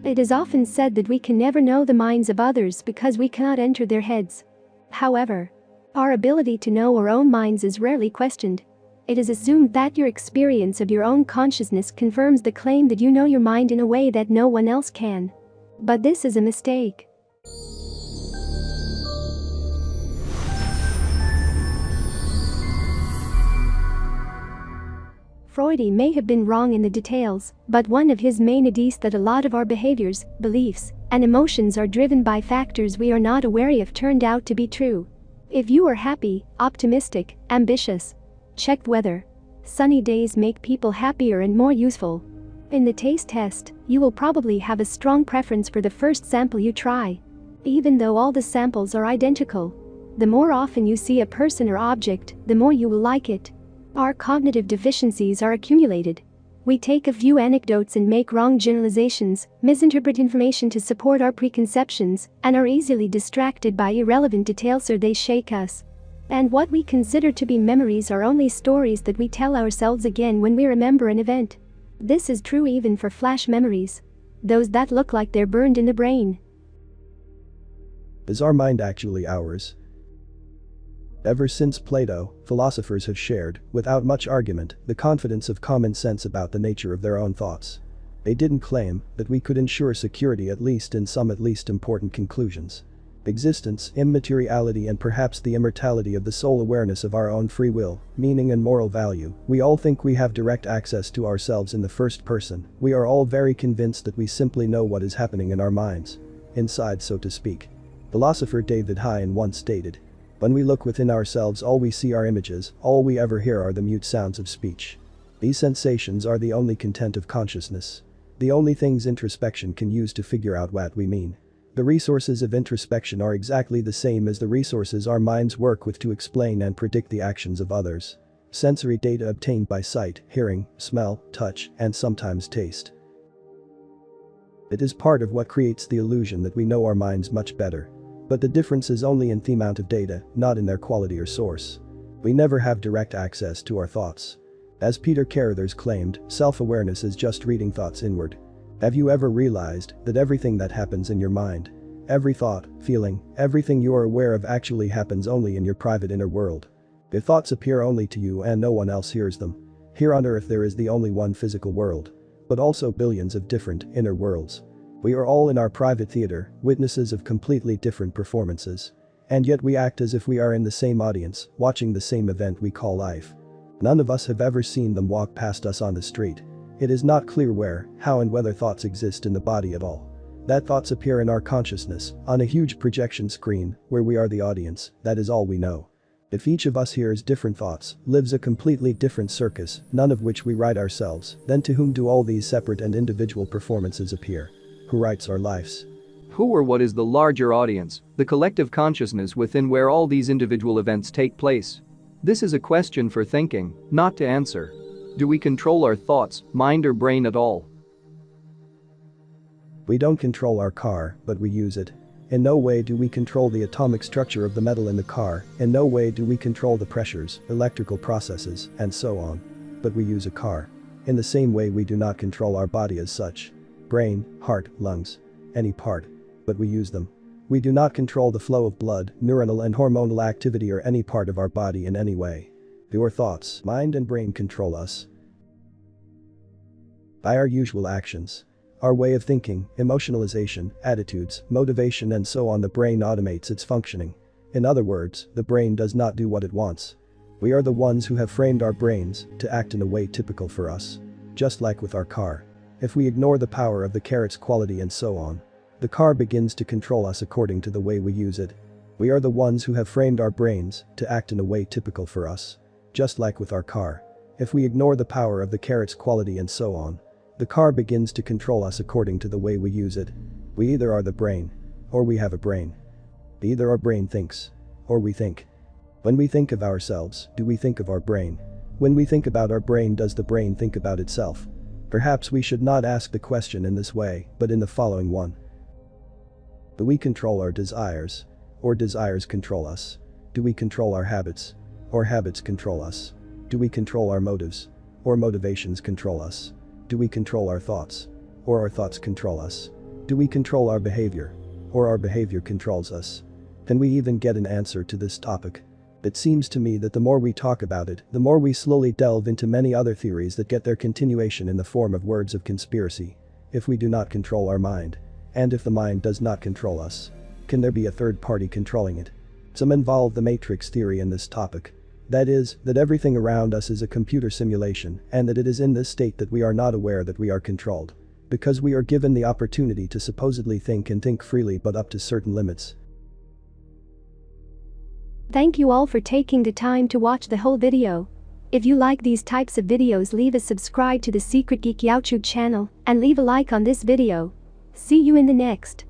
It is often said that we can never know the minds of others because we cannot enter their heads. However, our ability to know our own minds is rarely questioned. It is assumed that your experience of your own consciousness confirms the claim that you know your mind in a way that no one else can. But this is a mistake. Freud may have been wrong in the details, but one of his main ideas that a lot of our behaviors, beliefs, and emotions are driven by factors we are not aware of turned out to be true. If you are happy, optimistic, ambitious, checked weather, sunny days make people happier and more useful. In the taste test, you will probably have a strong preference for the first sample you try. Even though all the samples are identical, the more often you see a person or object, the more you will like it. Our cognitive deficiencies are accumulated. We take a few anecdotes and make wrong generalizations, misinterpret information to support our preconceptions, and are easily distracted by irrelevant details so they shake us. And what we consider to be memories are only stories that we tell ourselves again when we remember an event. This is true even for flash memories, those that look like they're burned in the brain. Is our mind actually ours? Ever since Plato, philosophers have shared, without much argument, the confidence of common sense about the nature of their own thoughts. They didn't claim that we could ensure security at least in some at least important conclusions. Existence, immateriality, and perhaps the immortality of the soul, awareness of our own free will, meaning and moral value. We all think we have direct access to ourselves in the first person. We are all very convinced that we simply know what is happening in our minds. Inside, so to speak. Philosopher David Hume once stated, "When we look within ourselves, all we see are images, all we ever hear are the mute sounds of speech. These sensations are the only content of consciousness. The only things introspection can use to figure out what we mean. The resources of introspection are exactly the same as the resources our minds work with to explain and predict the actions of others. Sensory data obtained by sight, hearing, smell, touch, and sometimes taste. It is part of what creates the illusion that we know our minds much better. But the difference is only in the amount of data, not in their quality or source. We never have direct access to our thoughts. As Peter Carruthers claimed, self-awareness is just reading thoughts inward. Have you ever realized that everything that happens in your mind, every thought, feeling, everything you are aware of actually happens only in your private inner world? The thoughts appear only to you and no one else hears them. Here on Earth there is the only one physical world, but also billions of different inner worlds. We are all in our private theater, witnesses of completely different performances. And yet we act as if we are in the same audience, watching the same event we call life. None of us have ever seen them walk past us on the street. It is not clear where, how, and whether thoughts exist in the body at all. That thoughts appear in our consciousness, on a huge projection screen, where we are the audience, that is all we know. If each of us hears different thoughts, lives a completely different circus, none of which we write ourselves, then to whom do all these separate and individual performances appear? Who writes our lives? Who or what is the larger audience, the collective consciousness within where all these individual events take place? This is a question for thinking, not to answer. Do we control our thoughts, mind or brain at all? We don't control our car, but we use it. In no way do we control the atomic structure of the metal in the car, in no way do we control the pressures, electrical processes, and so on. But we use a car. In the same way we do not control our body as such. Brain, heart, lungs, any part. But we use them. We do not control the flow of blood, neuronal and hormonal activity or any part of our body in any way. Your thoughts, mind and brain control us. By our usual actions. Our way of thinking, emotionalization, attitudes, motivation and so on, the brain automates its functioning. In other words, the brain does not do what it wants. We are the ones who have framed our brains to act in a way typical for us. Just like with our car. If we ignore the power of the carrot's quality and so on, the car begins to control us according to the way we use it. We are the ones who have framed our brains to act in a way typical for us. Just like with our car. If we ignore the power of the carrot's quality and so on, the car begins to control us according to the way we use it. We either are the brain, or we have a brain. Either our brain thinks, or we think. When we think of ourselves, do we think of our brain? When we think about our brain, does the brain think about itself? Perhaps we should not ask the question in this way, but in the following one. Do we control our desires? Or desires control us? Do we control our habits? Or habits control us? Do we control our motives? Or motivations control us? Do we control our thoughts? Or our thoughts control us? Do we control our behavior? Or our behavior controls us? Can we even get an answer to this topic? It seems to me that the more we talk about it, the more we slowly delve into many other theories that get their continuation in the form of words of conspiracy. If we do not control our mind, and if the mind does not control us, can there be a third party controlling it? Some involve the matrix theory in this topic. That is, that everything around us is a computer simulation and that it is in this state that we are not aware that we are controlled. Because we are given the opportunity to supposedly think and think freely but up to certain limits. Thank you all for taking the time to watch the whole video. If you like these types of videos, leave a subscribe to the SecretGeek YouTube channel and leave a like on this video. See you in the next.